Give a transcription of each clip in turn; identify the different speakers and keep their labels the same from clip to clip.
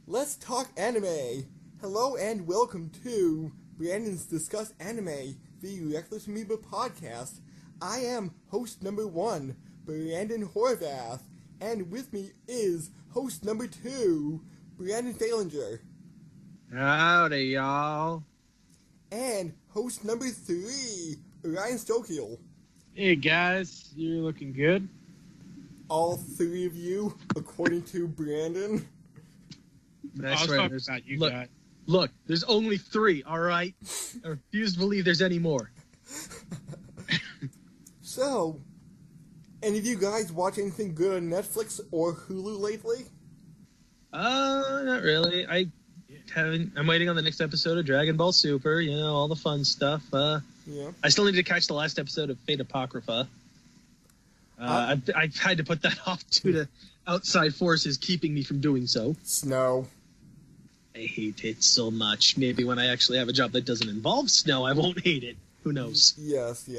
Speaker 1: Let's talk anime! Hello and welcome to Brandon's Discuss Anime, the Reckless Amoeba podcast. I am host number 1, Brandon Horvath, and with me is host number 2, Brandon Thalinger.
Speaker 2: Howdy, y'all.
Speaker 1: And host number 3, Ryan Stokiel.
Speaker 3: Hey guys, you're looking good.
Speaker 1: All 3 of you, according to Brandon.
Speaker 2: That's
Speaker 3: right.
Speaker 2: About you look, there's only 3, all right? I refuse to believe there's any more.
Speaker 1: So, any of you guys watch anything good on Netflix or Hulu lately?
Speaker 2: Not really. I'm waiting on the next episode of Dragon Ball Super, all the fun stuff.
Speaker 1: Yeah.
Speaker 2: I still need to catch the last episode of Fate Apocrypha. I've had to put that off due to outside forces keeping me from doing so.
Speaker 1: Snow.
Speaker 2: I hate it so much. Maybe when I actually have a job that doesn't involve snow, I won't hate it. Who knows?
Speaker 1: Yes.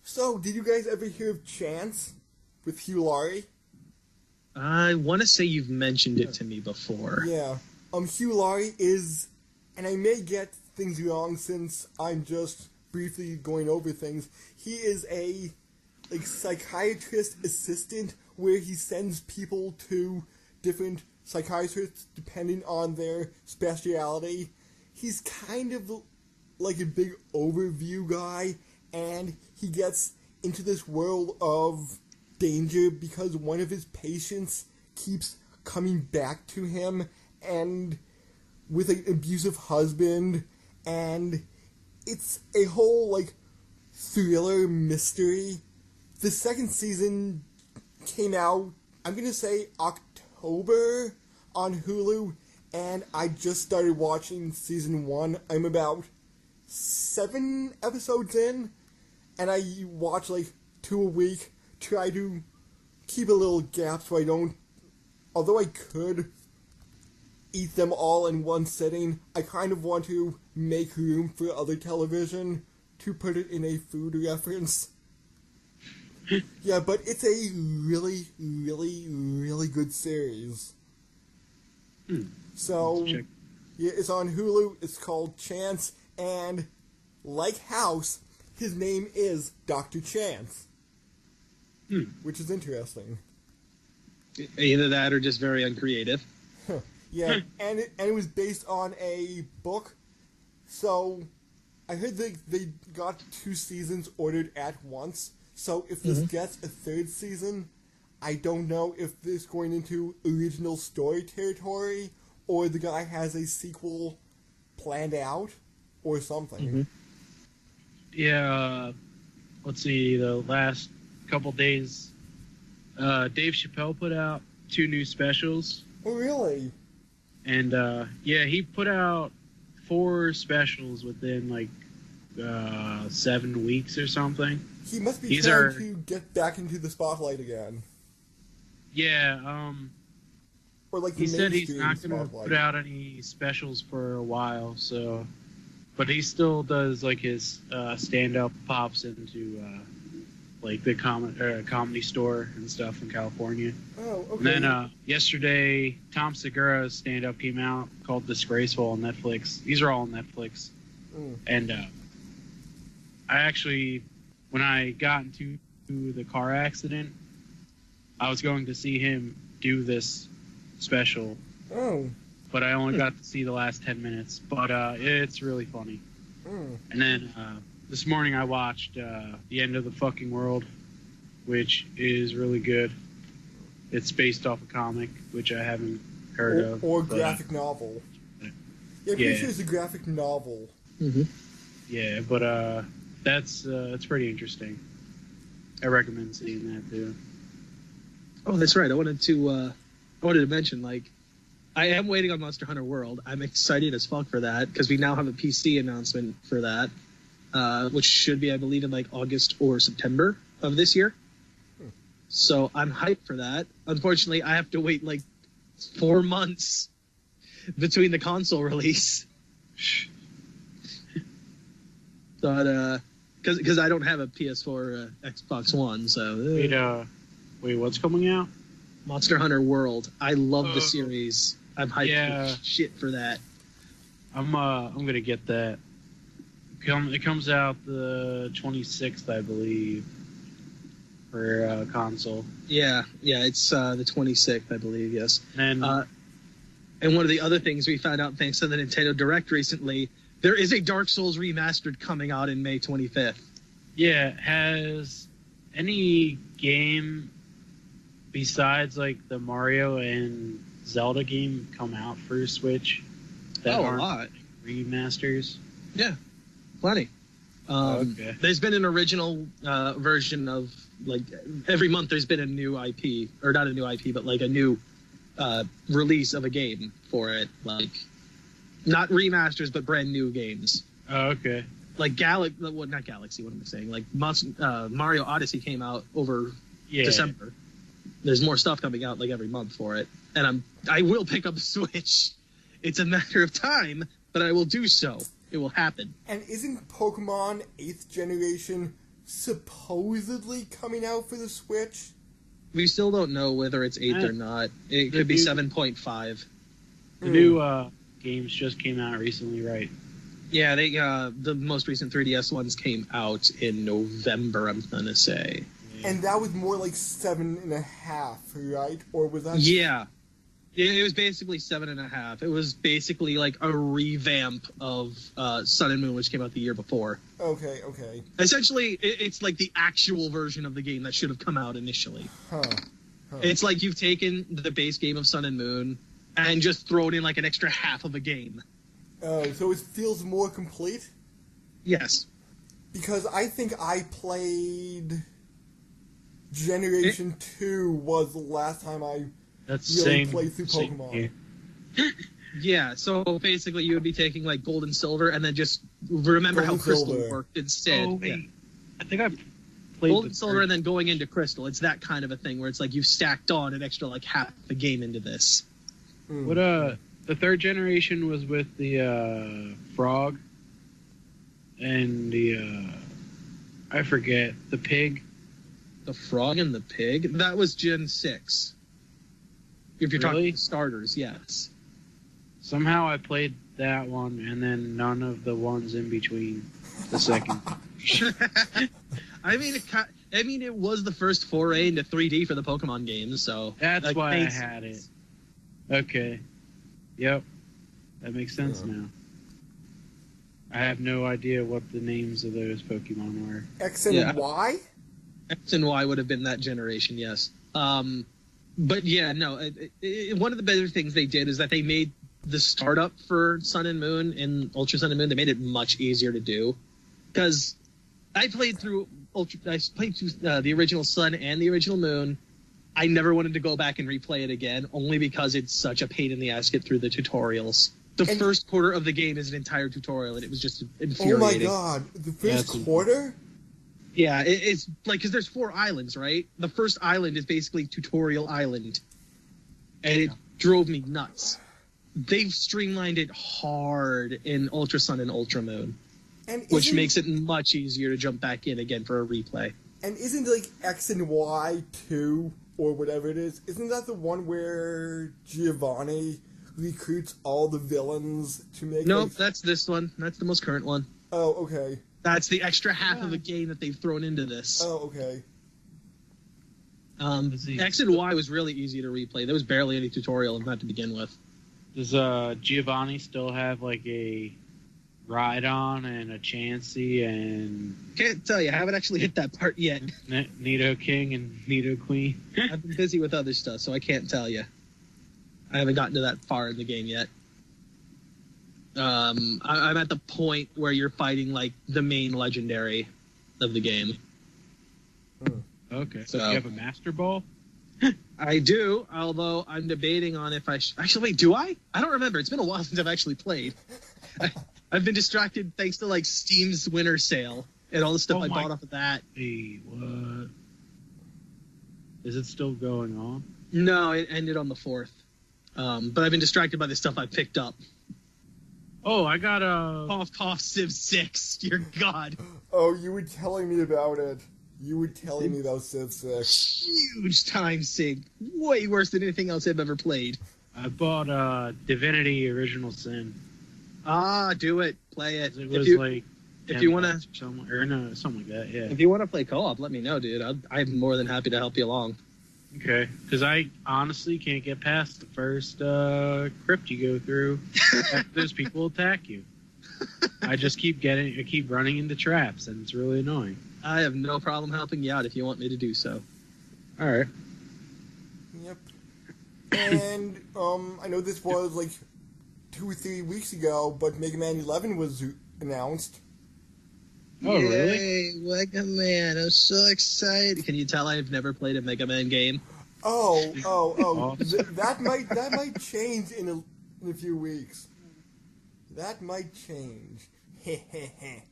Speaker 1: So, did you guys ever hear of Chance with Hugh Laurie?
Speaker 2: I want to say you've mentioned it to me before.
Speaker 1: Yeah. Hugh Laurie is, and I may get things wrong since I'm just briefly going over things, he is a psychiatrist assistant where he sends people to different psychiatrists depending on their speciality. He's kind of like a big overview guy, and he gets into this world of danger because one of his patients keeps coming back to him and with an abusive husband, and it's a whole thriller mystery. The second season came out, I'm going to say October on Hulu, and I just started watching season 1. I'm about 7 episodes in, and I watch 2 a week, try to keep a little gap so I don't, although I could eat them all in one sitting, I kind of want to make room for other television to put it in a food reference. Yeah, but it's a really, really, really good series. So, yeah, it's on Hulu, it's called Chance, and like House, his name is Dr. Chance. Which is interesting.
Speaker 2: Either that or just very uncreative.
Speaker 1: Yeah, and it was based on a book, so I heard they got 2 seasons ordered at once. So if this gets a 3rd season, I don't know if this is going into original story territory or the guy has a sequel planned out or something.
Speaker 3: Yeah, let's see, the last couple days, Dave Chappelle put out 2 new specials.
Speaker 1: Oh, really?
Speaker 3: And, he put out 4 specials within, 7 weeks or something.
Speaker 1: He must be trying to get back into the spotlight again.
Speaker 3: Yeah,
Speaker 1: or the
Speaker 3: he said he's not
Speaker 1: going
Speaker 3: to put out any specials for a while, so... But he still does, his stand-up pops into, the comedy store and stuff in California.
Speaker 1: Oh, okay.
Speaker 3: And then, yesterday, Tom Segura's stand-up came out called Disgraceful on Netflix. These are all on Netflix. And, I actually... When I got into the car accident, I was going to see him do this special.
Speaker 1: Oh.
Speaker 3: But I only got to see the last 10 minutes. But it's really funny. And then this morning I watched The End of the Fucking World, which is really good. It's based off a comic, which I haven't heard of.
Speaker 1: Or graphic novel. Yeah, I'm pretty sure it's a graphic novel.
Speaker 3: Yeah, but... That's pretty interesting. I recommend seeing that too.
Speaker 2: Oh, that's right. I wanted to mention, I am waiting on Monster Hunter World. I'm excited as fuck for that because we now have a PC announcement for that, which should be, I believe, in August or September of this year. So I'm hyped for that. Unfortunately, I have to wait 4 months between the console release. But because I don't have a PS4 or Xbox One, so...
Speaker 3: Wait, what's coming out?
Speaker 2: Monster Hunter World. I love the series. I'm hyped
Speaker 3: Yeah.
Speaker 2: for shit for that.
Speaker 3: I'm gonna get that. It comes out the 26th, I believe, for console.
Speaker 2: Yeah, it's the 26th, I believe, yes.
Speaker 3: And
Speaker 2: And one of the other things we found out thanks to the Nintendo Direct recently, there is a Dark Souls remastered coming out in May 25th.
Speaker 3: yeah, has any game besides like the Mario and Zelda game come out for Switch that
Speaker 2: A
Speaker 3: aren't
Speaker 2: lot.
Speaker 3: remasters?
Speaker 2: Yeah, plenty.
Speaker 3: Okay.
Speaker 2: There's been an original version of, like, every month there's been a new IP, or not a new IP, but like a new release of a game for it. Like, not remasters, but brand new games.
Speaker 3: Oh, okay.
Speaker 2: Like not Galaxy, what am I saying? Like Mario Odyssey came out over
Speaker 3: Yeah.
Speaker 2: December. There's more stuff coming out like every month for it. And I will pick up a Switch. It's a matter of time, but I will do so. It will happen.
Speaker 1: And isn't Pokemon 8th generation supposedly coming out for the Switch?
Speaker 2: We still don't know whether it's 8th or not. It could be 7.5.
Speaker 3: The new games just came out recently, right?
Speaker 2: Yeah, they the most recent 3DS ones came out in November, I'm gonna say.
Speaker 1: And that was more like 7.5, right? Or was that...
Speaker 2: Yeah. It was basically 7.5. It was basically like a revamp of Sun and Moon, which came out the year before.
Speaker 1: Okay.
Speaker 2: Essentially, it's like the actual version of the game that should have come out initially.
Speaker 1: Huh.
Speaker 2: It's like you've taken the base game of Sun and Moon and just thrown in like an extra half of a game.
Speaker 1: Oh, so it feels more complete?
Speaker 2: Yes.
Speaker 1: Because I think I played... Generation 2 was the last time I
Speaker 3: That's
Speaker 1: really
Speaker 3: same.
Speaker 1: played through
Speaker 3: same
Speaker 1: Pokemon.
Speaker 3: here.
Speaker 2: Yeah, so basically you would be taking like Gold and Silver and then just remember
Speaker 1: Gold
Speaker 2: how
Speaker 1: and
Speaker 2: Crystal
Speaker 1: Silver.
Speaker 2: worked instead.
Speaker 3: Oh, wait.
Speaker 2: Yeah.
Speaker 3: I think I played
Speaker 2: Gold
Speaker 3: the
Speaker 2: and Silver
Speaker 3: third-
Speaker 2: and then going into Crystal. It's that kind of a thing where it's like you've stacked on an extra like half a game into this.
Speaker 1: Mm.
Speaker 3: What the third generation was with the frog and the I forget, the pig.
Speaker 2: The Frog and the Pig? That was Gen 6. If you're
Speaker 3: Really?
Speaker 2: talking starters, yes.
Speaker 3: Somehow I played that one and then none of the ones in between the second.
Speaker 2: I mean, it was the first foray into 3D for the Pokemon games, so
Speaker 3: That's
Speaker 2: like,
Speaker 3: why I
Speaker 2: made
Speaker 3: had it.
Speaker 2: sense.
Speaker 3: Okay. Yep. That makes sense now. I have no idea what the names of those Pokemon were.
Speaker 1: X and
Speaker 2: Yeah.
Speaker 1: Y?
Speaker 2: X and Y would have been that generation, yes. But yeah, no. One of the better things they did is that they made the startup for Sun and Moon and Ultra Sun and Moon. They made it much easier to do because I played through the original Sun and the original Moon. I never wanted to go back and replay it again, only because it's such a pain in the ass to get through the tutorials. The first quarter of the game is an entire tutorial, and it was just infuriating.
Speaker 1: Oh my god, the first
Speaker 3: That's
Speaker 1: quarter?
Speaker 2: Yeah, it's like, because there's 4 islands, right? The first island is basically Tutorial Island. And it drove me nuts. They've streamlined it hard in Ultra Sun and Ultra Moon,
Speaker 1: And
Speaker 2: which makes it much easier to jump back in again for a replay.
Speaker 1: And isn't like X and Y 2 or whatever it is? Isn't that the one where Giovanni recruits all the villains to make?
Speaker 2: Nope, that's this one. That's the most current one.
Speaker 1: Oh, okay.
Speaker 2: That's the extra half of a game that they've thrown into this.
Speaker 1: Oh, okay.
Speaker 2: X and Y was really easy to replay. There was barely any tutorial in that to begin with.
Speaker 3: Does Giovanni still have like a Rhydon and a Chansey and
Speaker 2: Can't tell you. I haven't actually hit that part yet.
Speaker 3: Nido King and Nido Queen?
Speaker 2: I've been busy with other stuff, so I can't tell you. I haven't gotten to that far in the game yet. I'm at the point where you're fighting like the main legendary of the game.
Speaker 3: Okay.
Speaker 2: So-
Speaker 3: So you have a Master Ball?
Speaker 2: I do, although I'm debating on if I actually wait. Do I? I don't remember. It's been a while since I've actually played. I've been distracted thanks to like Steam's winter sale and all the stuff I bought off of that.
Speaker 3: Hey, what? Is it still going on?
Speaker 2: No, it ended on the 4th. But I've been distracted by the stuff I picked up.
Speaker 3: Oh, I got a...
Speaker 2: Cough, cough, Civ 6. Dear God.
Speaker 1: Oh, you were telling me about it. You were telling me about Civ 6.
Speaker 2: Huge time sink. Way worse than anything else I've ever played.
Speaker 3: I bought Divinity Original Sin.
Speaker 2: Ah, do it. Play it.
Speaker 3: It was like
Speaker 2: if you want to,
Speaker 3: something like that. Yeah.
Speaker 2: if you want to play co-op, let me know, dude. I'm more than happy to help you along.
Speaker 3: Okay, because I honestly can't get past the first crypt you go through. After those people attack you. I keep running into traps, and it's really annoying.
Speaker 2: I have no problem helping you out if you want me to do so.
Speaker 3: All right.
Speaker 1: Yep. And I know this was like 2 or 3 weeks ago, but Mega Man 11 was announced.
Speaker 3: Oh, really?
Speaker 2: Yay, Mega Man! I'm so excited. Can you tell I've never played a Mega Man game?
Speaker 1: Oh. That might change in a few weeks. That might change.
Speaker 2: I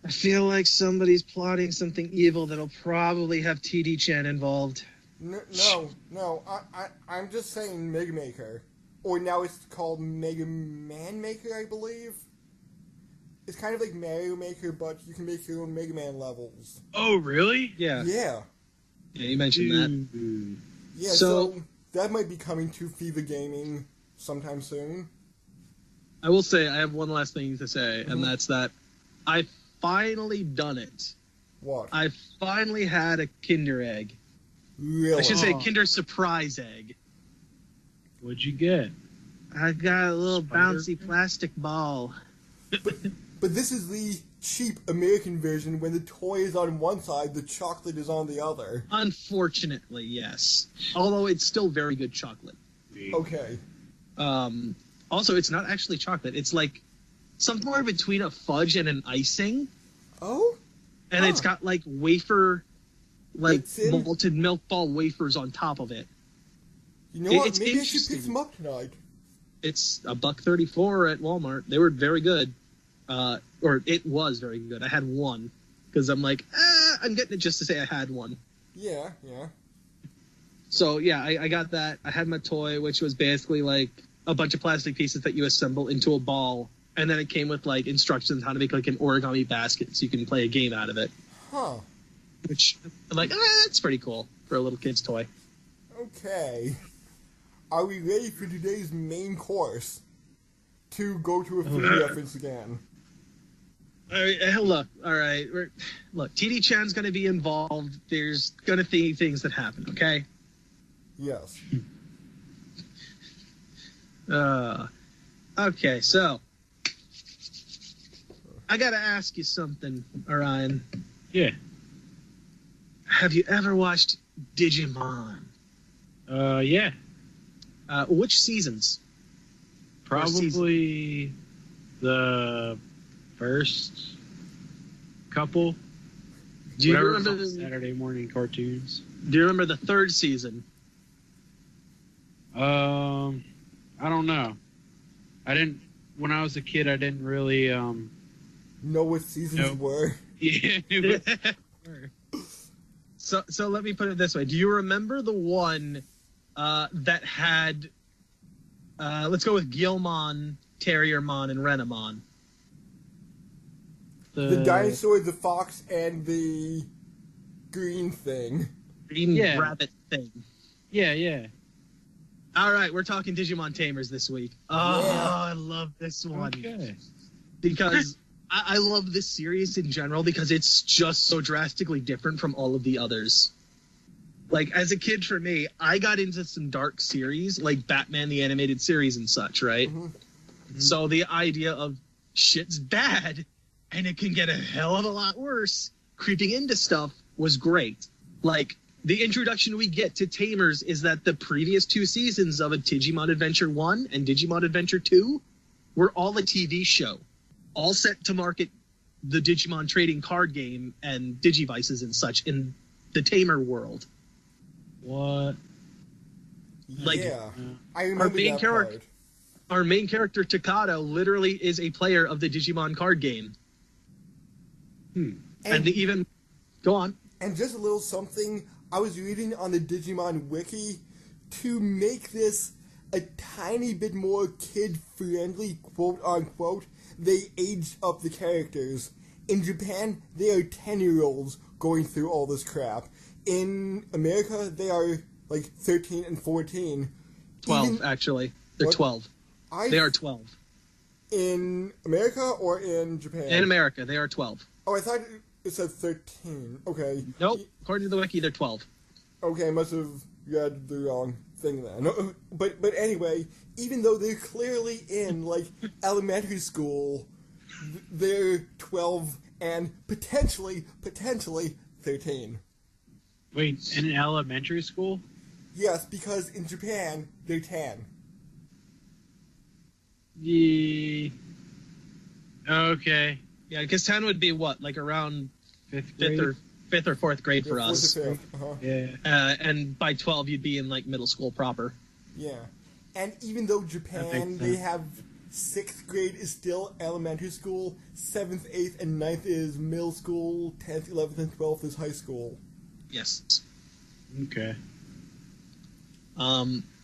Speaker 2: feel like somebody's plotting something evil that'll probably have TD-Chan involved.
Speaker 1: No. I'm just saying Mega Maker. Or now it's called Mega Man Maker, I believe. It's kind of like Mario Maker, but you can make your own Mega Man levels.
Speaker 3: Oh, really?
Speaker 2: Yeah.
Speaker 1: Yeah.
Speaker 2: Yeah, you mentioned that.
Speaker 1: Yeah, so that might be coming to FIFA Gaming sometime soon.
Speaker 2: I will say, I have one last thing to say, and that's that I've finally done it.
Speaker 1: What?
Speaker 2: I finally had a Kinder Egg.
Speaker 1: Really?
Speaker 2: I should say Kinder Surprise Egg.
Speaker 3: What'd you get?
Speaker 2: I got a little
Speaker 3: Spider?
Speaker 2: bouncy plastic ball.
Speaker 1: But this is the cheap American version. When the toy is on one side, the chocolate is on the other.
Speaker 2: Unfortunately, yes. Although it's still very good chocolate.
Speaker 1: Okay.
Speaker 2: Also, it's not actually chocolate. It's like somewhere between a fudge and an icing.
Speaker 1: Oh?
Speaker 2: And it's got like wafer, like
Speaker 1: It's in-
Speaker 2: malted milk ball wafers on top of it.
Speaker 1: You know what?
Speaker 2: It's
Speaker 1: Maybe I should pick
Speaker 2: interesting.
Speaker 1: some up tonight.
Speaker 2: It's $1.34 at Walmart. They were very good. Or it was very good. I had one because I'm like, I'm getting it just to say I had one.
Speaker 1: Yeah.
Speaker 2: So yeah, I got that. I had my toy, which was basically like a bunch of plastic pieces that you assemble into a ball, and then it came with like instructions how to make like an origami basket so you can play a game out of it.
Speaker 1: Huh.
Speaker 2: Which I'm like, that's pretty cool for a little kid's toy.
Speaker 1: Okay. Are we ready for today's main course? To go to a food reference again.
Speaker 2: All right. Look, TD-Chan's going to be involved. There's going to be things that happen, okay?
Speaker 1: Yes.
Speaker 2: Okay, so I got to ask you something, Orion.
Speaker 3: Yeah.
Speaker 2: Have you ever watched Digimon?
Speaker 3: Yeah.
Speaker 2: Which seasons?
Speaker 3: Probably the first couple.
Speaker 2: Do you
Speaker 3: Whatever
Speaker 2: remember
Speaker 3: was on Saturday morning cartoons?
Speaker 2: Do you remember the third season?
Speaker 3: I don't know. I didn't. When I was a kid, I didn't really.
Speaker 1: Know what seasons were.
Speaker 3: Yeah.
Speaker 2: So let me put it this way. Do you remember the one that had, let's go with Guilmon, Terriermon, and Renamon?
Speaker 1: The dinosaur, the fox, and the green thing.
Speaker 2: Green rabbit thing.
Speaker 3: Yeah.
Speaker 2: All right, we're talking Digimon Tamers this week. Oh,
Speaker 1: Yeah.
Speaker 2: I love this one.
Speaker 3: Okay.
Speaker 2: Because I love this series in general because it's just so drastically different from all of the others. Like, as a kid for me, I got into some dark series, like Batman the Animated Series and such, right?
Speaker 1: Mm-hmm.
Speaker 2: So the idea of shit's bad and it can get a hell of a lot worse creeping into stuff was great. Like, the introduction we get to Tamers is that the previous 2 seasons of a Digimon Adventure 1 and Digimon Adventure 2 were all a TV show, all set to market the Digimon trading card game and Digivices and such in the Tamer world.
Speaker 3: What?
Speaker 2: Like,
Speaker 1: yeah. I remember
Speaker 2: main
Speaker 1: that
Speaker 2: character-
Speaker 1: part.
Speaker 2: Our main character, Takato, literally is a player of the Digimon card game. And they even... Go on.
Speaker 1: And just a little something, I was reading on the Digimon wiki, to make this a tiny bit more kid-friendly, quote-unquote, they aged up the characters. In Japan, they are 10-year-olds going through all this crap. In America, they are like 13 and 14.
Speaker 2: 12, actually. They're
Speaker 1: What?
Speaker 2: 12. They are 12.
Speaker 1: In America or in Japan?
Speaker 2: In America, they are 12.
Speaker 1: Oh, I thought it said 13. Okay.
Speaker 2: Nope. According to the wiki, they're 12.
Speaker 1: Okay, I must have read the wrong thing then. But anyway, even though they're clearly in, like, elementary school, they're 12 and potentially 13.
Speaker 3: Wait, in an elementary school?
Speaker 1: Yes, because in Japan, they're 10.
Speaker 3: Yeah. Okay.
Speaker 2: Yeah, because 10 would be what? Like around
Speaker 3: Fifth grade?
Speaker 2: fifth or fourth grade for
Speaker 1: Fourth
Speaker 2: us.
Speaker 1: or fifth, uh-huh.
Speaker 3: Yeah.
Speaker 2: And by 12, you'd be in, like, middle school proper.
Speaker 1: Yeah. And even though
Speaker 3: That
Speaker 1: Japan,
Speaker 3: makes
Speaker 1: they
Speaker 3: sense.
Speaker 1: have 6th grade is still elementary school, 7th, 8th, and 9th is middle school, 10th, 11th, and 12th is high school.
Speaker 2: Yes.
Speaker 3: Okay.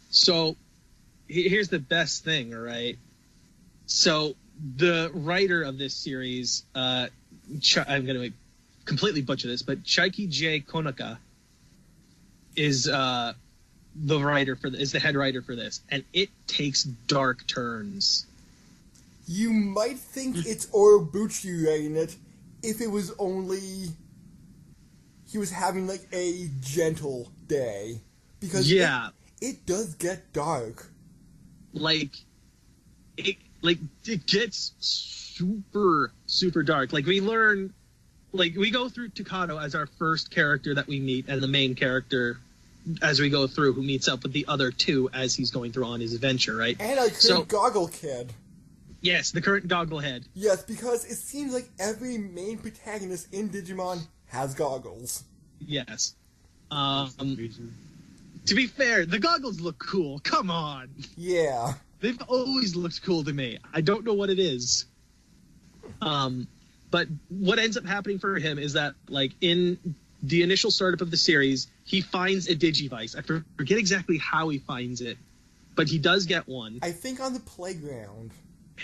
Speaker 2: So here's the best thing, all right? So the writer of this series, I'm going to completely butcher this, but Chaiki J. Konaka is the writer is the head writer for this, and it takes dark turns.
Speaker 1: You might think it's Orobuchi writing it if it was only he was having like a gentle day, because it does get dark.
Speaker 2: It gets super dark. Like we learn, like we go through Takato as our first character that we meet, and the main character as we go through, who meets up with the other two as he's going through on his adventure, right?
Speaker 1: And our current goggle kid.
Speaker 2: Yes, the current gogglehead.
Speaker 1: Yes, because it seems like every main protagonist in Digimon has goggles.
Speaker 2: Yes. To be fair, the goggles look cool. Come on.
Speaker 1: Yeah.
Speaker 2: They've always looked cool to me. I don't know what it is. But what ends up happening for him is that, like, in the initial startup of the series, he finds a Digivice. I forget exactly how he finds it, but he does get one.
Speaker 1: I think on the playground.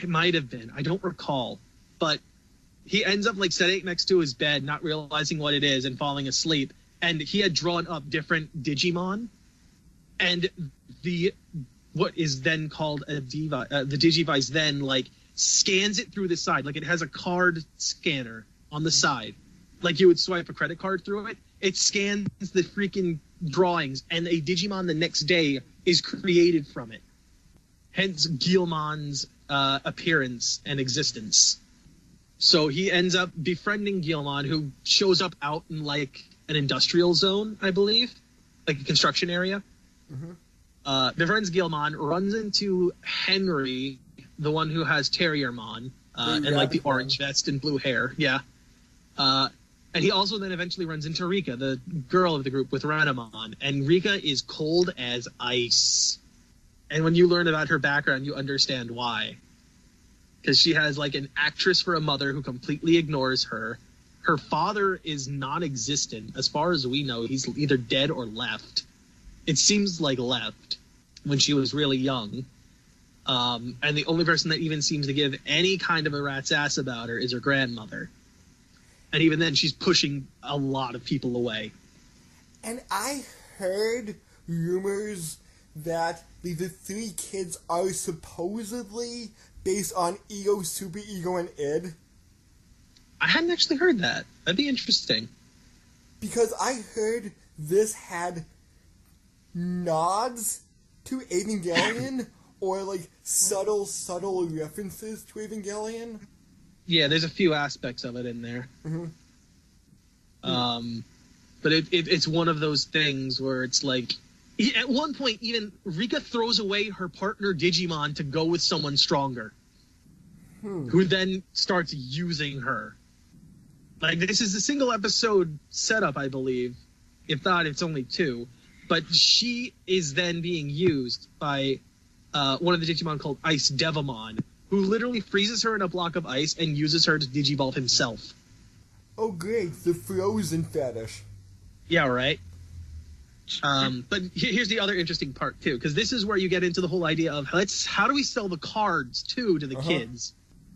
Speaker 2: It might have been. I don't recall. But he ends up, like, sitting next to his bed, not realizing what it is, and falling asleep. And he had drawn up different Digimon. And what is then called the Digivice then, like, scans it through the side. Like, it has a card scanner on the side. Like you would swipe a credit card through it. It scans the freaking drawings, and a Digimon the next day is created from it. Hence Guilmon's appearance and existence. So he ends up befriending Guilmon, who shows up out in, like, an industrial zone, I believe. Like a construction area. Mm-hmm. Befriends Guilmon, runs into Henry, the one who has Terriermon, and, like, the orange vest and blue hair. Yeah. And he also then eventually runs into Rika, the girl of the group with Renamon. And Rika is cold as ice. And when you learn about her background, you understand why. Because she has, like, an actress for a mother who completely ignores her. Her father is non-existent. As far as we know, he's either dead or left. It seems like left when she was really young. And the only person that even seems to give any kind of a rat's ass about her is her grandmother. And even then, she's pushing a lot of people away. And
Speaker 1: I heard rumors that the three kids are supposedly based on Ego, Superego, and Id.
Speaker 2: I hadn't actually heard that. That'd be interesting.
Speaker 1: Because I heard this had nods to Evangelion, or, like, subtle references to Evangelion.
Speaker 2: Yeah, there's a few aspects of it in there.
Speaker 1: Mm-hmm.
Speaker 2: But it's one of those things where it's like, at one point, even Rika throws away her partner Digimon to go with someone stronger, who then starts using her. Like, this is a single episode setup, I believe. If not, it's only 2. But she is then being used by one of the Digimon called Ice Devamon, who literally freezes her in a block of ice and uses her to digivolve himself.
Speaker 1: Oh, great. The frozen fetish.
Speaker 2: Yeah, right? But here's the other interesting part, too, because this is where you get into the whole idea of how do we sell the cards, too, to the kids?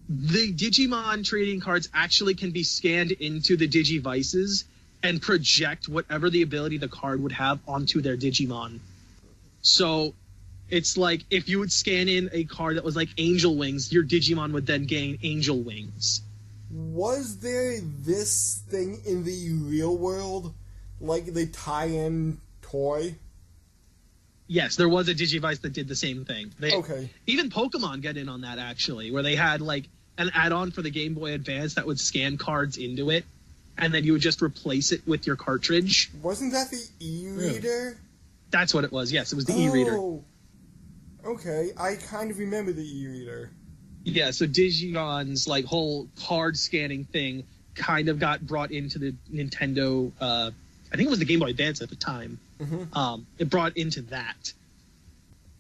Speaker 2: The Digimon trading cards actually can be scanned into the Digivices and project whatever the ability the card would have onto their Digimon. So It's like if you would scan in a card that was like angel wings, your Digimon would then gain angel wings.
Speaker 1: Was there this thing in the real world? Like the tie-in toy?
Speaker 2: Yes, there was a Digivice that did the same thing.
Speaker 1: Okay.
Speaker 2: Even Pokemon get in on that, actually, where they had like an add-on for the Game Boy Advance that would scan cards into it, and then you would just replace it with your cartridge.
Speaker 1: Wasn't that the e-reader?
Speaker 2: That's what it was, yes. It was the e-reader.
Speaker 1: Okay. I kind of remember the e-reader.
Speaker 2: Yeah, so Digimon's like whole card scanning thing kind of got brought into the Nintendo, I think it was the Game Boy Advance at the time.
Speaker 1: Mm-hmm.
Speaker 2: It brought into that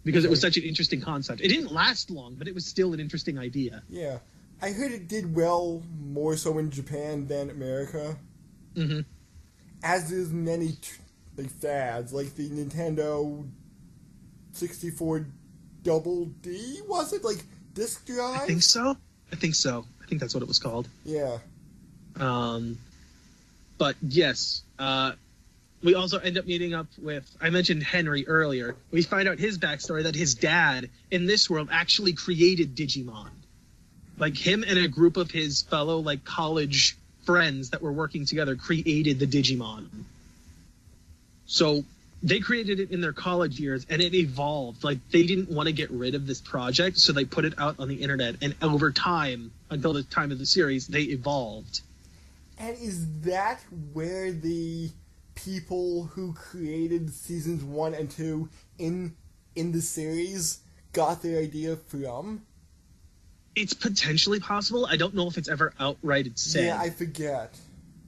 Speaker 2: because it was such an interesting concept. It didn't last long, but it was still an interesting idea.
Speaker 1: Yeah. I heard it did well more so in Japan than America.
Speaker 2: Mm-hmm.
Speaker 1: As is many fads, like the Nintendo 64 Double D, was it? Like disc drive?
Speaker 2: I think so. I think that's what it was called.
Speaker 1: Yeah.
Speaker 2: But yes, we also end up meeting up with, I mentioned Henry earlier. We find out his backstory that his dad in this world actually created Digimon. Like him and a group of his fellow like college friends that were working together created the Digimon. So they created it in their college years and it evolved. Like they didn't want to get rid of this project, so they put it out on the internet, and over time, until the time of the series, they evolved.
Speaker 1: And is that where the people who created seasons 1 and 2 in the series got their idea from?
Speaker 2: It's potentially possible. I don't know if it's ever outright said.
Speaker 1: Yeah, I forget.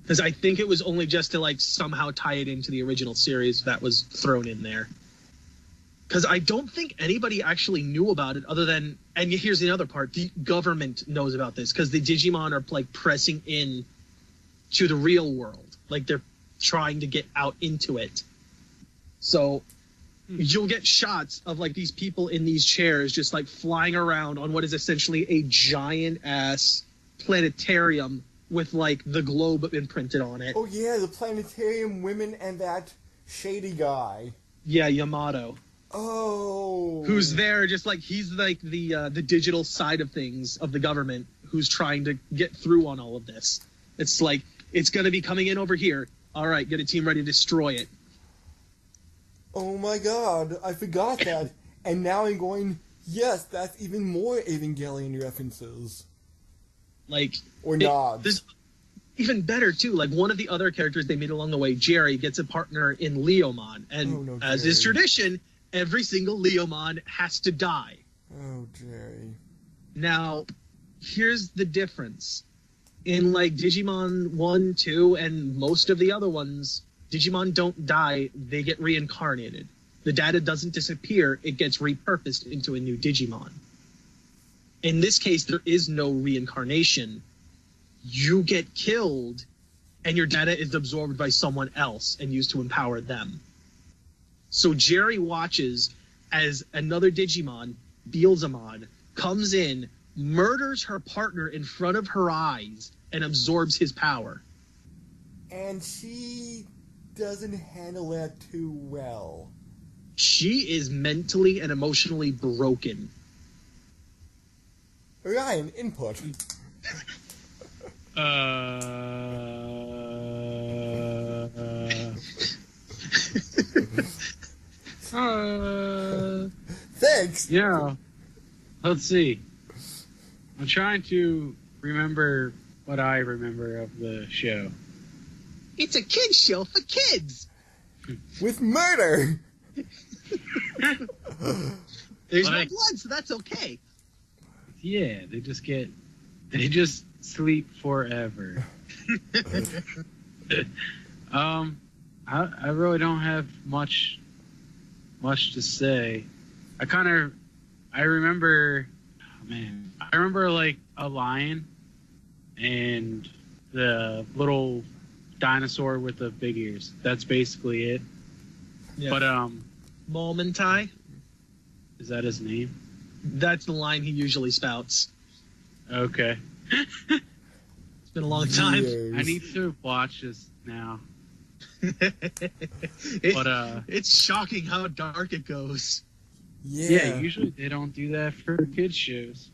Speaker 2: Because I think it was only just to like somehow tie it into the original series that was thrown in there. Because I don't think anybody actually knew about it other than, and here's the other part, the government knows about this because the Digimon are like pressing in to the real world. Like they're trying to get out into it. So you'll get shots of like these people in these chairs just like flying around on what is essentially a giant ass planetarium with like the globe imprinted on it.
Speaker 1: Oh yeah, the planetarium women and that shady guy.
Speaker 2: Yeah, Yamato.
Speaker 1: Oh.
Speaker 2: Who's there just like he's like the digital side of things of the government who's trying to get through on all of this. It's like it's going to be coming in over here. All right, get a team ready to destroy it.
Speaker 1: Oh my god, I forgot that. And now I'm going, yes, that's even more Evangelion references.
Speaker 2: Like,
Speaker 1: or nods.
Speaker 2: There's even better, too. Like, one of the other characters they meet along the way, Jerry, gets a partner in Leomon. And as is tradition, every single Leomon has to die.
Speaker 1: Oh, Jerry.
Speaker 2: Now, here's the difference. In, like, Digimon 1, 2, and most of the other ones, Digimon don't die, they get reincarnated. The data doesn't disappear, it gets repurposed into a new Digimon. In this case, there is no reincarnation. You get killed, and your data is absorbed by someone else and used to empower them. So Jerry watches as another Digimon, Beelzemon, comes in, murders her partner in front of her eyes, and absorbs his power.
Speaker 1: And she doesn't handle that too well.
Speaker 2: She is mentally and emotionally broken.
Speaker 1: Ryan, input. Thanks.
Speaker 3: Yeah. Let's see. I'm trying to remember what I remember of the show.
Speaker 2: It's a kids show for kids.
Speaker 1: With murder.
Speaker 2: There's no blood, so that's okay.
Speaker 3: Yeah, they just sleep forever. I really don't have much to say. I remember like a lion and the little dinosaur with the big ears. That's basically it. Yeah. But
Speaker 2: Momentai?
Speaker 3: Is that his name?
Speaker 2: That's the line he usually spouts.
Speaker 3: Okay.
Speaker 2: It's been a long time.
Speaker 3: I need to watch this now.
Speaker 2: It's shocking how dark it goes.
Speaker 3: Yeah, usually they don't do that for kids shows.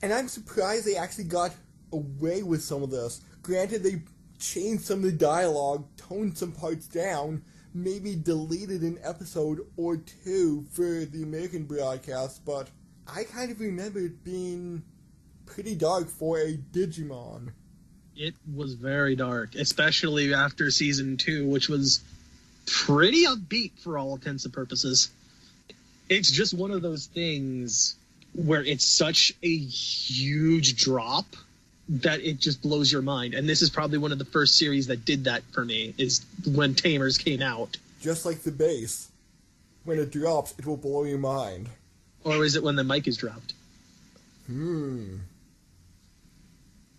Speaker 1: And I'm surprised they actually got away with some of this. Granted, they changed some of the dialogue, toned some parts down, maybe deleted an episode or two for the American broadcast, but I kind of remember it being pretty dark for a Digimon.
Speaker 2: It was very dark, especially after season 2, which was pretty upbeat for all intents and purposes. It's just one of those things where it's such a huge drop that it just blows your mind. And this is probably one of the first series that did that for me, is when Tamers came out.
Speaker 1: Just like the bass. When it drops, it will blow your mind.
Speaker 2: Or is it when the mic is dropped?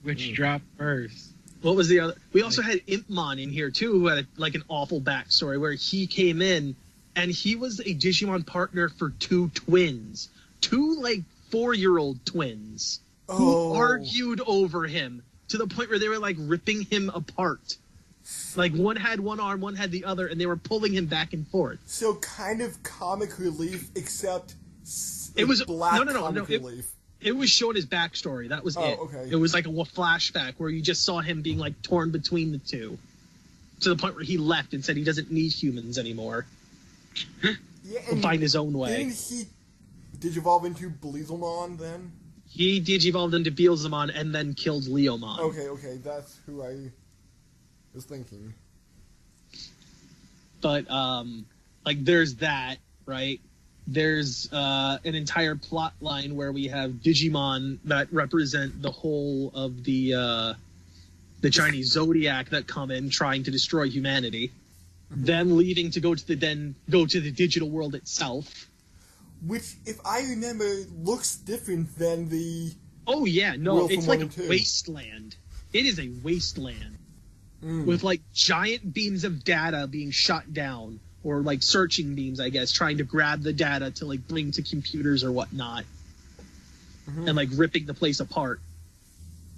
Speaker 3: Which dropped first?
Speaker 2: What was the other? We also had Impmon in here, too, who had an awful backstory where he came in and he was a Digimon partner for 2 twins. 2, 4-year-old twins. Who argued over him to the point where they were ripping him apart. One had one arm, one had the other, and they were pulling him back and forth.
Speaker 1: So kind of comic relief, except
Speaker 2: it was
Speaker 1: black comic relief.
Speaker 2: It was showing his backstory. That was it.
Speaker 1: Okay.
Speaker 2: It was like a flashback where you just saw him being torn between the two, to the point where he left and said he doesn't need humans anymore.
Speaker 1: Yeah, and
Speaker 2: find his own way.
Speaker 1: Didn't he digivolve into Bleezemon then?
Speaker 2: He digivolved into Beelzemon and then killed Leomon.
Speaker 1: Okay, that's who I was thinking.
Speaker 2: But, there's that, right? There's an entire plot line where we have Digimon that represent the whole of the Chinese Zodiac that come in trying to destroy humanity. Them leaving to go to the digital world itself.
Speaker 1: Which, if I remember, looks different than the...
Speaker 2: Oh, yeah, no,
Speaker 1: world
Speaker 2: it's
Speaker 1: from
Speaker 2: like a
Speaker 1: 1 and 2.
Speaker 2: wasteland. It is a wasteland. With, giant beams of data being shot down. Or, searching beams, I guess, trying to grab the data to, bring to computers or whatnot. And, ripping the place apart.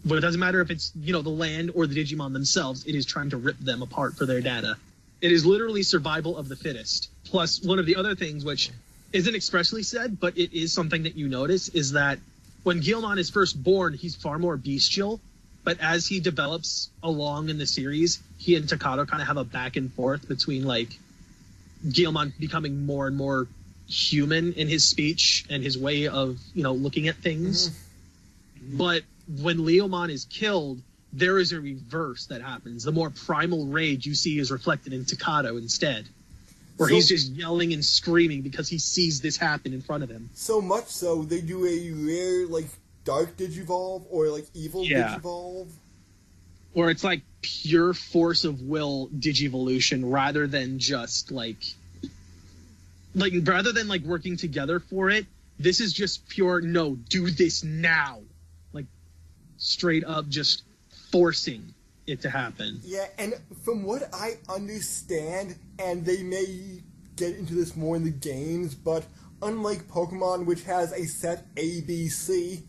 Speaker 2: But it doesn't matter if it's, the land or the Digimon themselves. It is trying to rip them apart for their data. It is literally survival of the fittest. Plus, one of the other things, which isn't expressly said, but it is something that you notice, is that when Guilmon is first born, he's far more bestial. But as he develops along in the series, he and Takato kind of have a back and forth between, Guilmon becoming more and more human in his speech and his way of, looking at things. But when Leomon is killed, there is a reverse that happens. The more primal rage you see is reflected in Takato instead. Where he's just yelling and screaming because he sees this happen in front of him.
Speaker 1: So much so, they do a rare, dark Digivolve or, evil Digivolve.
Speaker 2: Or it's, pure force of will Digivolution rather than just, rather than, working together for it, this is just pure, no, do this now. Straight up just forcing it to happen.
Speaker 1: Yeah, and from what I understand, and they may get into this more in the games, but unlike Pokemon, which has a set A, B, C,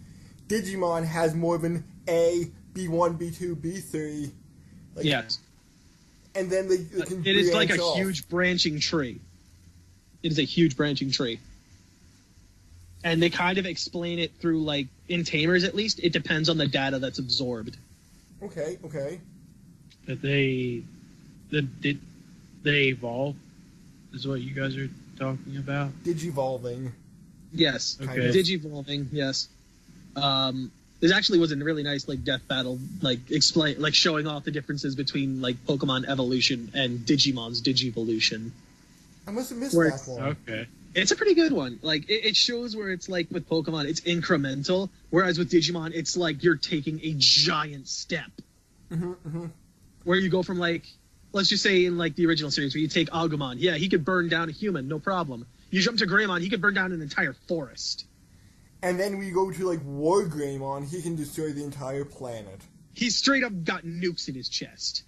Speaker 1: Digimon has more of an A, B1, B2, B3.
Speaker 2: Yes.
Speaker 1: And then they can
Speaker 2: It is like a
Speaker 1: branch off.
Speaker 2: huge branching tree. It is a huge branching tree. And they kind of explain it through, in Tamers at least, it depends on the data that's absorbed.
Speaker 1: Okay.
Speaker 3: That they evolve is what you guys are talking about.
Speaker 1: Digivolving.
Speaker 2: Yes.
Speaker 3: Okay.
Speaker 2: Digivolving, yes. This actually was a really nice death battle, showing off the differences between Pokemon evolution and Digimon's Digivolution.
Speaker 1: I must have missed
Speaker 2: Where
Speaker 1: that one.
Speaker 3: Okay.
Speaker 2: It's a pretty good one. It shows where it's with Pokemon, it's incremental, whereas with Digimon, it's you're taking a giant step. Where you go from let's just say in the original series where you take Agumon, yeah, he could burn down a human, no problem. You jump to Greymon, he could burn down an entire forest.
Speaker 1: And then we go to Wargreymon, he can destroy the entire planet.
Speaker 2: He straight up got nukes in his chest.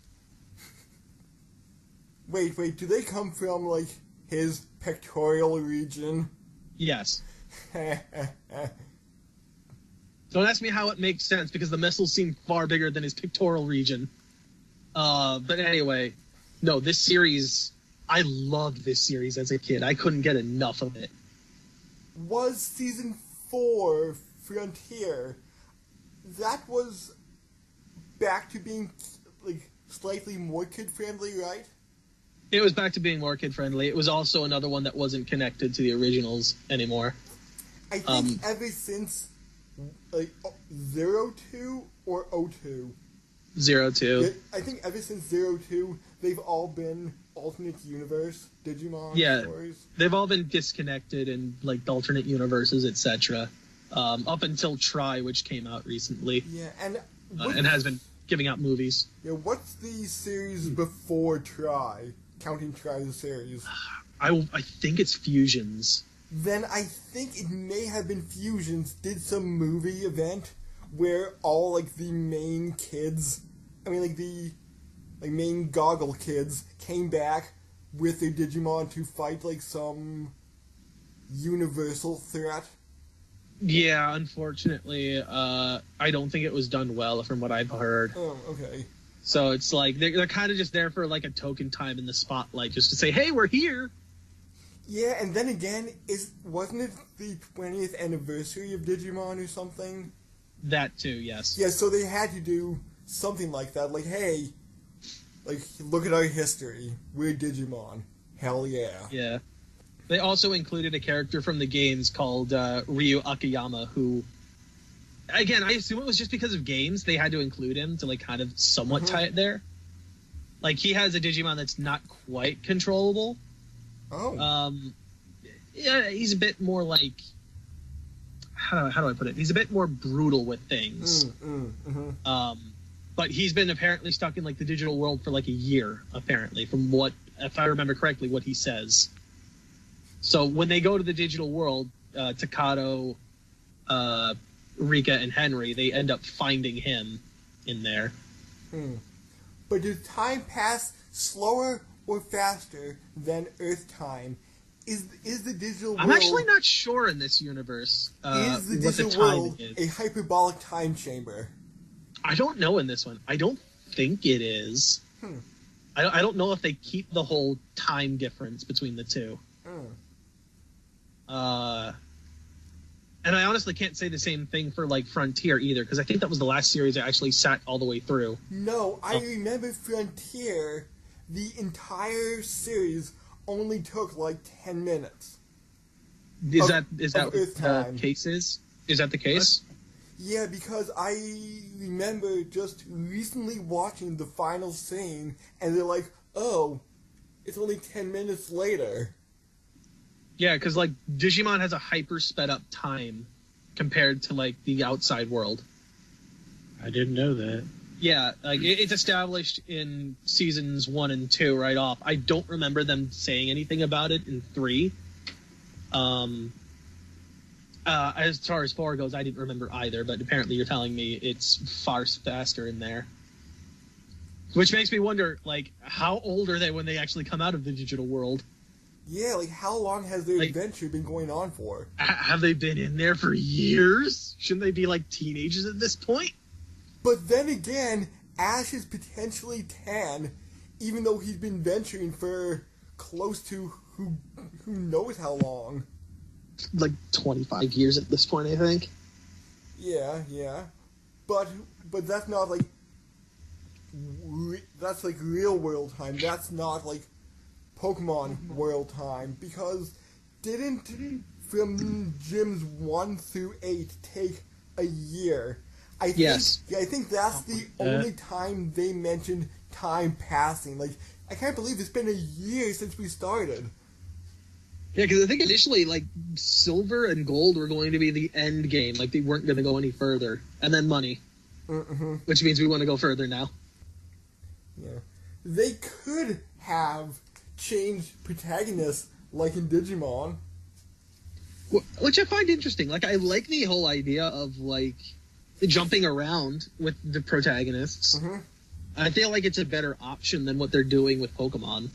Speaker 1: Wait, do they come from his pectoral region?
Speaker 2: Yes. Don't ask me how it makes sense, because the missiles seem far bigger than his pectoral region. But anyway, no, this series, I loved this series as a kid. I couldn't get enough of it.
Speaker 1: was Season 4, Frontier. That was back to being, like, slightly more kid-friendly, right?
Speaker 2: It was back to being more kid-friendly. It was also another one that wasn't connected to the originals anymore.
Speaker 1: I think ever since, like, 02 or 02.
Speaker 2: 02.
Speaker 1: I think ever since 02, they've all been alternate universe Digimon stories.
Speaker 2: They've all been disconnected in, like, alternate universes, etc. Up until Tri, which came out recently.
Speaker 1: Yeah, and
Speaker 2: has been giving out movies.
Speaker 1: Yeah, what's the series before Tri? Counting Tri as a series.
Speaker 2: I think it's Fusions.
Speaker 1: Then I think it may have been Fusions did some movie event where all, like, the main kids, the main goggle kids came back with their Digimon to fight, like, some universal threat.
Speaker 2: Yeah, unfortunately, I don't think it was done well from what I've heard.
Speaker 1: Oh, okay.
Speaker 2: So it's like, they're kind of just there for, like, a token time in the spotlight, just to say, hey, we're here!
Speaker 1: Yeah, and then again, wasn't it the 20th anniversary of Digimon or something?
Speaker 2: That too, yes.
Speaker 1: Yeah, so they had to do something like that, like, hey, like, look at our history, we're Digimon. Hell yeah.
Speaker 2: Yeah. They also included a character from the games called Ryu Akiyama, who, again, I assume it was just because of games, they had to include him to, like, kind of somewhat tie it there. Like, he has a Digimon that's not quite controllable.
Speaker 1: Oh.
Speaker 2: Yeah, he's a bit more, like, how do I put it? He's a bit more brutal with things. But he's been apparently stuck in, like, the digital world for, like, a year, apparently, from what, if I remember correctly, what he says. So when they go to the digital world, Takato, Rika, and Henry, they end up finding him in there.
Speaker 1: But does time pass slower or faster than Earth time? Is the digital world...
Speaker 2: I'm actually not sure in this universe
Speaker 1: is the
Speaker 2: what the
Speaker 1: digital
Speaker 2: time
Speaker 1: world
Speaker 2: is.
Speaker 1: a hyperbolic time chamber?
Speaker 2: I don't know in this one. I don't think it is. I don't know if they keep the whole time difference between the two. And I honestly can't say the same thing for, like, Frontier either, because I think that was the last series I actually sat all the way through.
Speaker 1: No, I remember Frontier, the entire series only took, like, 10 minutes.
Speaker 2: Is that what
Speaker 1: Earth time.
Speaker 2: the case is? Is that the case?
Speaker 1: Yeah, because I remember just recently watching the final scene, and they're like, oh, it's only 10 minutes later.
Speaker 2: Yeah, because, like, Digimon has a hyper sped up time compared to, like, the outside world.
Speaker 3: I didn't know that.
Speaker 2: Yeah, like, it's established in seasons 1 and 2 right off. I don't remember them saying anything about it in 3. As far as 4 goes, I didn't remember either, but apparently you're telling me it's far faster in there. Which makes me wonder, like, how old are they when they actually come out of the digital world?
Speaker 1: Yeah, like, how long has their adventure been going on for?
Speaker 2: Have they been in there for years? Shouldn't they be, like, teenagers at this point?
Speaker 1: But then again, Ash is potentially 10, even though he's been venturing for close to who knows how long.
Speaker 2: Like 25 years at this point, I think.
Speaker 1: Yeah. But that's not, like, that's, like, real world time. That's not, like, Pokemon world time, because didn't from gyms 1 through 8 take a year? I think that's the only time they mentioned time passing. Like, I can't believe it's been a year since we started.
Speaker 2: Yeah, because I think initially, like, Silver and Gold were going to be the end game. Like, they weren't going to go any further. And then Money. Which means we want to go further now.
Speaker 1: Yeah. They could have changed protagonists, like in Digimon.
Speaker 2: Which I find interesting. Like, I like the whole idea of, like, jumping around with the protagonists. I feel like it's a better option than what they're doing with Pokemon.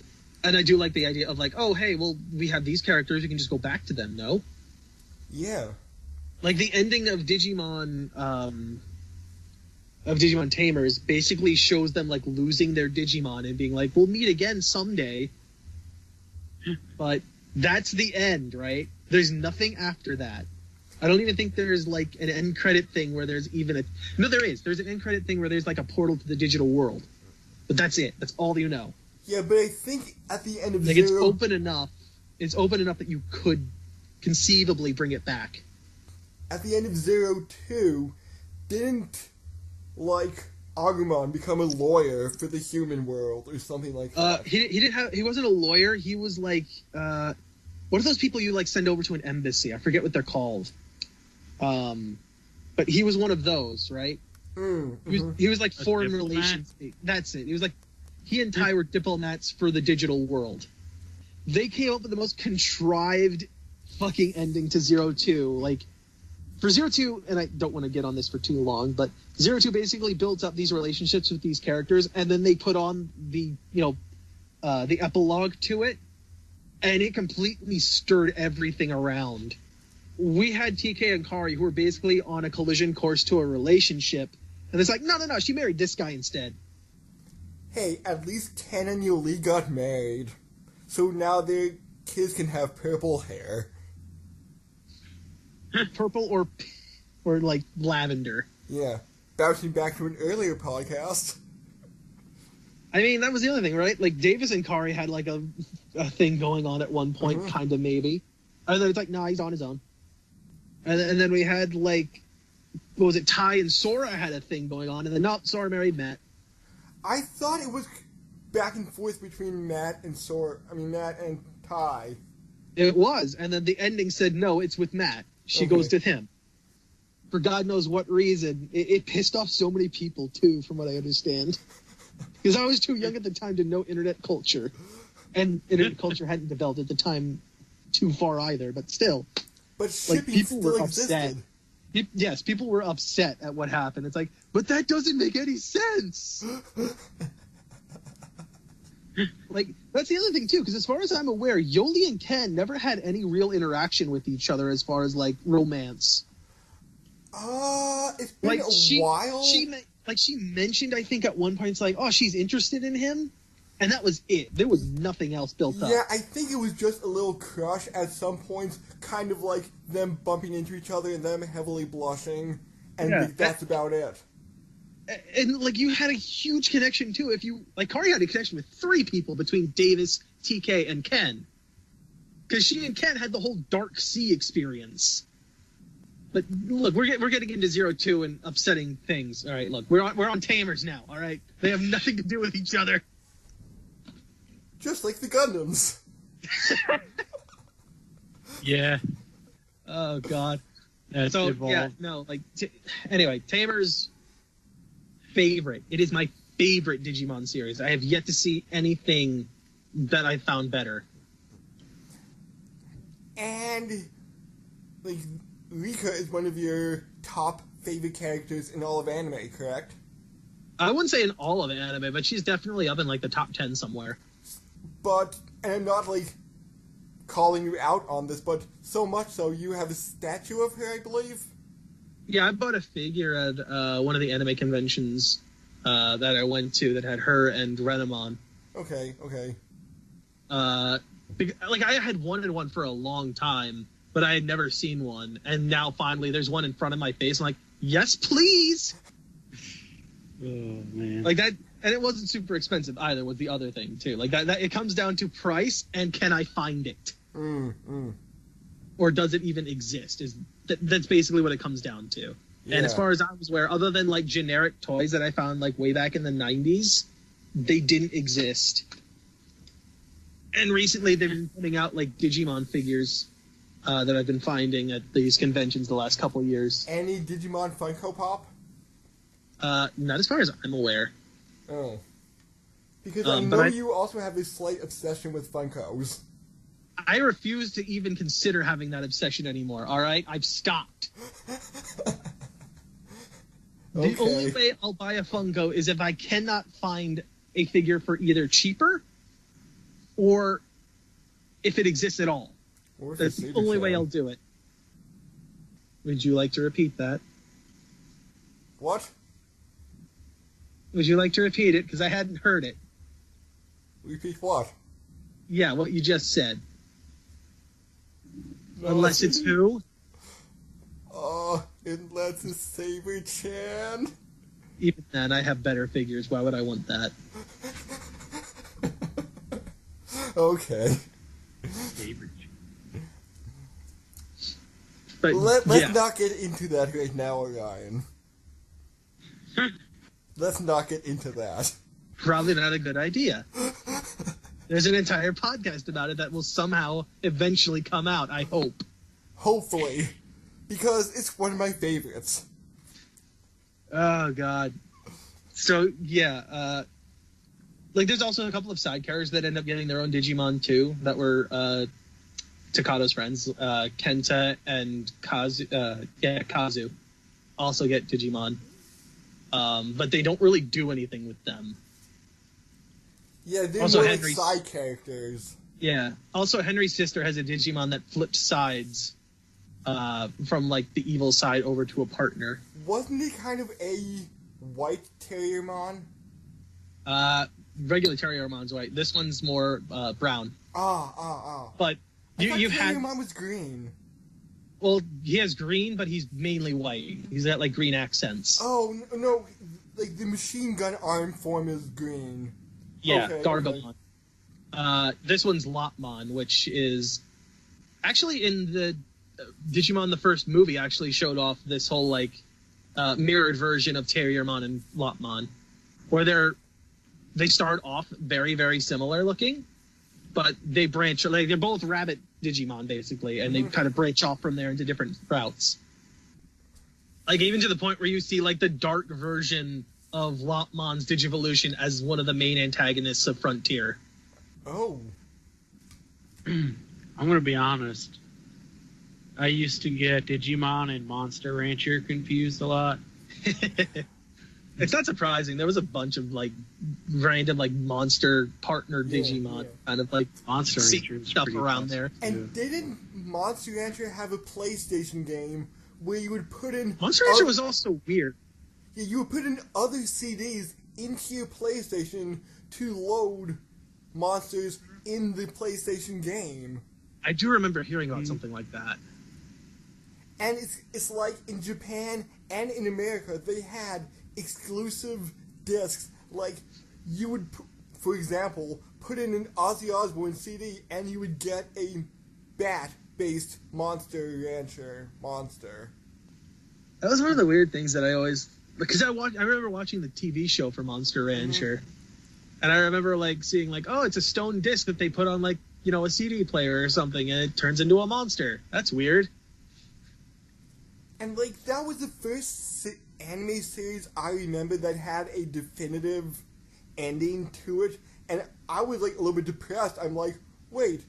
Speaker 2: And I do like the idea of, like, oh, hey, well, we have these characters, we can just go back to them, no?
Speaker 1: Yeah.
Speaker 2: Like, the ending of Digimon Tamers basically shows them, like, losing their Digimon and being like, we'll meet again someday. But that's the end, right? There's nothing after that. I don't even think there's like an end credit thing where there's even a... No, there is. There's an end credit thing where there's like a portal to the digital world. But that's it. That's all you know.
Speaker 1: Yeah, but I think at the end of
Speaker 2: like
Speaker 1: Zero...
Speaker 2: It's open enough. It's open enough that you could conceivably bring it back.
Speaker 1: At the end of 02, didn't, like, Agumon become a lawyer for the human world or something like that?
Speaker 2: He wasn't a lawyer. He was like... what are those people you like send over to an embassy? I forget what they're called. But he was one of those, right? He was like foreign relations. That's it. He was like, he and Ty were diplomats for the digital world. They came up with the most contrived fucking ending to 02. Like, for 02, and I don't want to get on this for too long, but 02 basically builds up these relationships with these characters, and then they put on the epilogue to it, and it completely stirred everything around. We had TK and Kari who were basically on a collision course to a relationship, and it's like, no, she married this guy instead.
Speaker 1: Hey, at least Ken and Yuli got married, so now their kids can have purple hair.
Speaker 2: Purple or like lavender.
Speaker 1: Yeah, bouncing back to an earlier podcast.
Speaker 2: I mean, that was the other thing, right? Like, Davis and Kari had like a thing going on at one point, kind of maybe. And then it's like, nah, he's on his own. And then we had like, what was it? Ty and Sora had a thing going on, and then Sora married Matt.
Speaker 1: I thought it was back and forth between Matt and Ty.
Speaker 2: It was, and then the ending said no, it's with Matt. She goes to him. For God knows what reason. It pissed off so many people too, from what I understand. Because I was too young at the time to know internet culture, and internet culture hadn't developed at the time too far either. But still,
Speaker 1: shipping
Speaker 2: people
Speaker 1: still
Speaker 2: were
Speaker 1: existed.
Speaker 2: upset. Yes, people were upset at what happened. It's like, but that doesn't make any sense. Like, that's the other thing too, because as far as I'm aware, Yoli and Ken never had any real interaction with each other as far as like romance.
Speaker 1: It's been a while.
Speaker 2: She mentioned, I think, at one point, it's like, oh, she's interested in him, and that was it. There was nothing else built up.
Speaker 1: Yeah, I think it was just a little crush at some points, kind of like them bumping into each other and them heavily blushing, and that's about it.
Speaker 2: And, like, you had a huge connection, too. Kari had a connection with 3 people between Davis, TK, and Ken. Because she and Ken had the whole Dark Sea experience. But, look, we're getting into 02 and upsetting things. All right, look, we're on Tamers now, all right? They have nothing to do with each other.
Speaker 1: Just like the Gundams.
Speaker 3: Yeah.
Speaker 2: Oh, God.
Speaker 3: That's evolved.
Speaker 2: Yeah, no, like, anyway, Tamers... favorite. It is my favorite Digimon series. I have yet to see anything that I found better.
Speaker 1: And, like, Rika is one of your top favorite characters in all of anime, correct?
Speaker 2: I wouldn't say in all of anime, but she's definitely up in, like, the top 10 somewhere.
Speaker 1: But, and I'm not, like, calling you out on this, but so much so you have a statue of her, I believe?
Speaker 2: Yeah, I bought a figure at one of the anime conventions that I went to that had her and Renamon.
Speaker 1: Okay.
Speaker 2: Like, I had wanted one for a long time, but I had never seen one. And now, finally, there's one in front of my face. I'm like, yes, please!
Speaker 3: Oh, man.
Speaker 2: Like, that... And it wasn't super expensive either, was the other thing, too. Like, that it comes down to price and can I find it? Or does it even exist? That's basically what it comes down to. Yeah. And as far as I was aware, other than, like, generic toys that I found, like, way back in the 90s, they didn't exist. And recently they've been putting out, like, Digimon figures that I've been finding at these conventions the last couple years.
Speaker 1: Any Digimon Funko Pop?
Speaker 2: Not as far as I'm aware.
Speaker 1: Oh. Because I know you also have a slight obsession with Funkos.
Speaker 2: I refuse to even consider having that obsession anymore, alright? I've stopped. The only way I'll buy a Funko is if I cannot find a figure for either cheaper or if it exists at all. That's the only way I'll do it. Would you like to repeat that?
Speaker 1: What?
Speaker 2: Would you like to repeat it? Because I hadn't heard it.
Speaker 1: Repeat what?
Speaker 2: Yeah, what you just said. Unless it's who?
Speaker 1: Unless it's Saber-chan.
Speaker 2: Even then, I have better figures. Why would I want that?
Speaker 1: Okay.
Speaker 2: But
Speaker 1: Let's not get into that right now, Orion. Let's not get into that.
Speaker 2: Probably not a good idea. There's an entire podcast about it that will somehow eventually come out, I hope.
Speaker 1: Hopefully. Because it's one of my favorites.
Speaker 2: Oh, God. So, yeah. There's also a couple of side characters that end up getting their own Digimon, too, that were Takado's friends. Kenta and Kazu also get Digimon. But they don't really do anything with them.
Speaker 1: Yeah, they're
Speaker 2: also
Speaker 1: more like side characters.
Speaker 2: Yeah. Also, Henry's sister has a Digimon that flipped sides from, the evil side over to a partner.
Speaker 1: Wasn't it kind of a white Terriermon?
Speaker 2: Regular Terriermon's white. This one's more brown. But you've had...
Speaker 1: Terriermon was green.
Speaker 2: Well, he has green, but he's mainly white. He's got, green accents.
Speaker 1: Oh, no. The machine gun arm form is green.
Speaker 2: Yeah,
Speaker 1: okay,
Speaker 2: Gargamon.
Speaker 1: Okay.
Speaker 2: This one's Lopmon, which is... Actually, in the Digimon, the first movie, actually showed off this whole, mirrored version of Terriermon and Lopmon, where they start off very, very similar looking, but they branch... they're both rabbit Digimon, basically, and they kind of branch off from there into different routes. Even to the point where you see, the dark version of Lopmon's Digivolution as one of the main antagonists of Frontier.
Speaker 1: Oh.
Speaker 3: I'm going to be honest. I used to get Digimon and Monster Rancher confused a lot.
Speaker 2: It's not surprising. There was a bunch of, random, monster partner Digimon kind of,
Speaker 3: Monster Rancher
Speaker 2: stuff around there.
Speaker 1: And didn't Monster Rancher have a PlayStation game where you would put in...
Speaker 2: Monster Rancher was also weird.
Speaker 1: Yeah, you would put in other CDs into your PlayStation to load monsters in the PlayStation game.
Speaker 2: I do remember hearing about something like that.
Speaker 1: And it's like in Japan and in America, they had exclusive discs. You would, for example, put in an Ozzy Osbourne CD and you would get a bat-based Monster Rancher monster. That
Speaker 2: was one of the weird things that I always... Because I remember watching the TV show for Monster Rancher, and I remember seeing it's a stone disc that they put on a CD player or something, and it turns into a monster. That's weird.
Speaker 1: And that was the first anime series I remember that had a definitive ending to it, and I was a little bit depressed. I'm wait,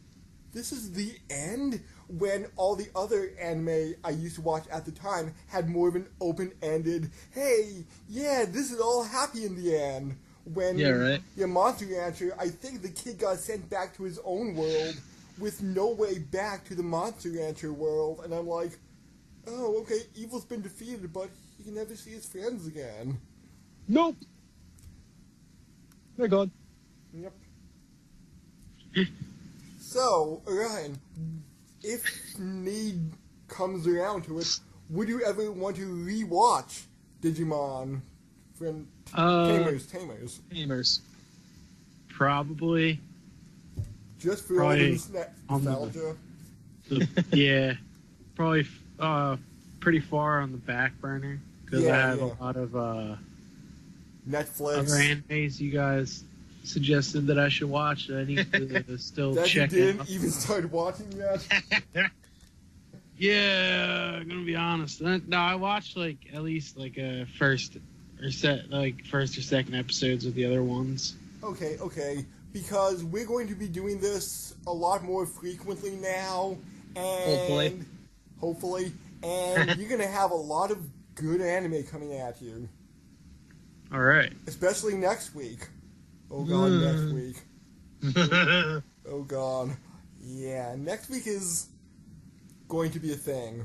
Speaker 1: this is the end? When all the other anime I used to watch at the time had more of an open-ended, hey, yeah, this is all happy in the end. When Monster Rancher, I think the kid got sent back to his own world with no way back to the Monster Rancher world, and I'm oh, okay, evil's been defeated, but he can never see his friends again.
Speaker 2: Nope. They're gone.
Speaker 1: Yep. So, Ryan, if need comes around to it, would you ever want to rewatch Digimon from Tamers?
Speaker 3: Probably.
Speaker 1: Just for all the nostalgia?
Speaker 3: Yeah. Probably pretty far on the back burner, because I have a lot of
Speaker 1: Netflix
Speaker 3: other animes you guys suggested that I should watch that I need to still
Speaker 1: that
Speaker 3: check
Speaker 1: you didn't
Speaker 3: out.
Speaker 1: even start watching yet?
Speaker 3: Yeah, I'm gonna be honest. No, I watched at least a first or second episodes of the other ones.
Speaker 1: Okay. Because we're going to be doing this a lot more frequently now, and hopefully, and you're gonna have a lot of good anime coming at you.
Speaker 3: All right.
Speaker 1: Especially next week. Oh god, next week. Oh god. Yeah, next week is going to be a thing.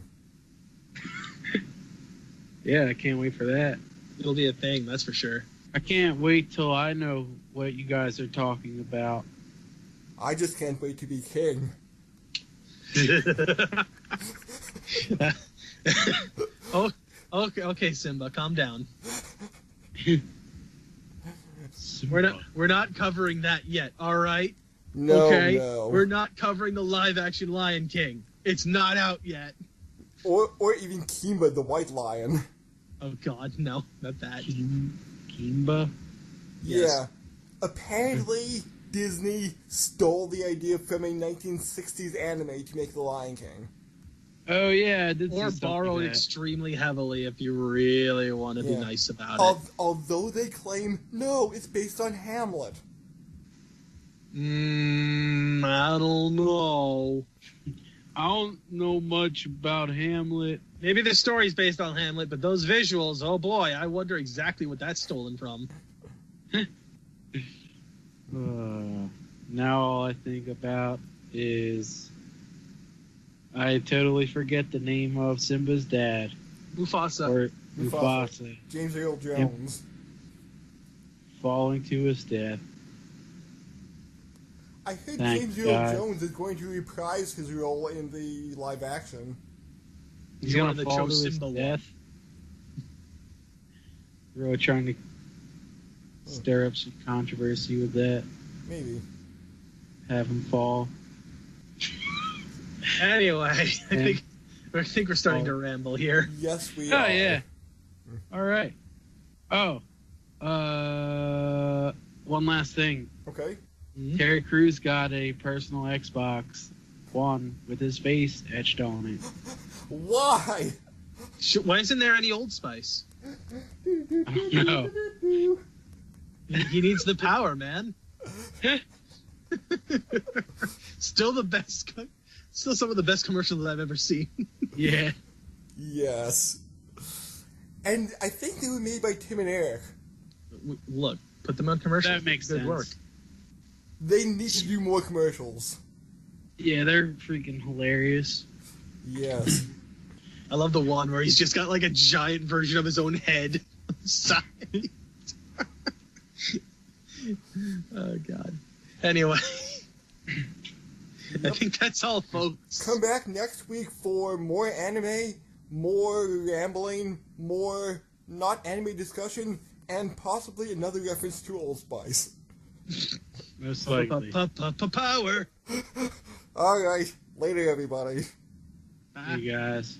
Speaker 3: Yeah, I can't wait for that.
Speaker 2: It'll be a thing, that's for sure.
Speaker 3: I can't wait till I know what you guys are talking about.
Speaker 1: I just can't wait to be king.
Speaker 2: Oh, okay, Simba, calm down. We're not covering that yet. All right.
Speaker 1: No,
Speaker 2: okay?
Speaker 1: no.
Speaker 2: We're not covering the live-action Lion King. It's not out yet.
Speaker 1: Or even Kimba the White Lion.
Speaker 2: Oh God, no, not that.
Speaker 3: Kimba?
Speaker 2: Yes.
Speaker 1: Yeah. Apparently, Disney stole the idea from a 1960s anime to make The Lion King.
Speaker 3: Oh yeah, I did see
Speaker 2: Or
Speaker 3: something
Speaker 2: borrowed
Speaker 3: that.
Speaker 2: extremely heavily if you really want to be
Speaker 1: Yeah.
Speaker 2: nice about it.
Speaker 1: Although they claim, no, it's based on Hamlet.
Speaker 2: I don't know.
Speaker 3: I don't know much about Hamlet.
Speaker 2: Maybe the story's based on Hamlet, but those visuals, oh boy, I wonder exactly what that's stolen from.
Speaker 3: Now all I think about is I totally forget the name of Simba's dad.
Speaker 2: Mufasa.
Speaker 3: Or
Speaker 1: Mufasa.
Speaker 3: Mufasa.
Speaker 1: James Earl Jones.
Speaker 3: Falling to his death.
Speaker 1: I heard
Speaker 3: Thank
Speaker 1: James Earl
Speaker 3: God.
Speaker 1: Jones is going to reprise his role in the live action.
Speaker 3: He's
Speaker 2: The one
Speaker 3: gonna
Speaker 2: that
Speaker 3: fall to
Speaker 2: chose
Speaker 3: his
Speaker 2: Simba
Speaker 3: death. Really trying to stir up some controversy with that.
Speaker 1: Maybe.
Speaker 3: Have him fall.
Speaker 2: Anyway, I think we're starting to
Speaker 3: Oh.
Speaker 2: ramble here.
Speaker 1: Yes, we
Speaker 3: Oh
Speaker 1: are.
Speaker 3: yeah. All right. Oh. One last thing.
Speaker 1: Okay.
Speaker 3: Terry Crews got a personal Xbox One with his face etched on it.
Speaker 1: Why?
Speaker 2: Why isn't there any Old Spice?
Speaker 3: I don't know.
Speaker 2: He needs the power, man. Still the best. Still some of the best commercials I've ever seen.
Speaker 3: Yeah.
Speaker 1: Yes. And I think they were made by Tim and Eric.
Speaker 2: Look, put them on commercials.
Speaker 3: That makes
Speaker 2: Good
Speaker 3: sense.
Speaker 2: work.
Speaker 1: They need to do more commercials.
Speaker 3: Yeah, they're freaking hilarious.
Speaker 1: Yes.
Speaker 2: I love the one where he's just got like a giant version of his own head on the side. Oh God. Anyway, I think that's all, folks.
Speaker 1: Come back next week for more anime, more rambling, more not anime discussion, and possibly another reference to Old Spice.
Speaker 3: Most likely.
Speaker 2: Power.
Speaker 1: Alright, later everybody.
Speaker 3: You guys.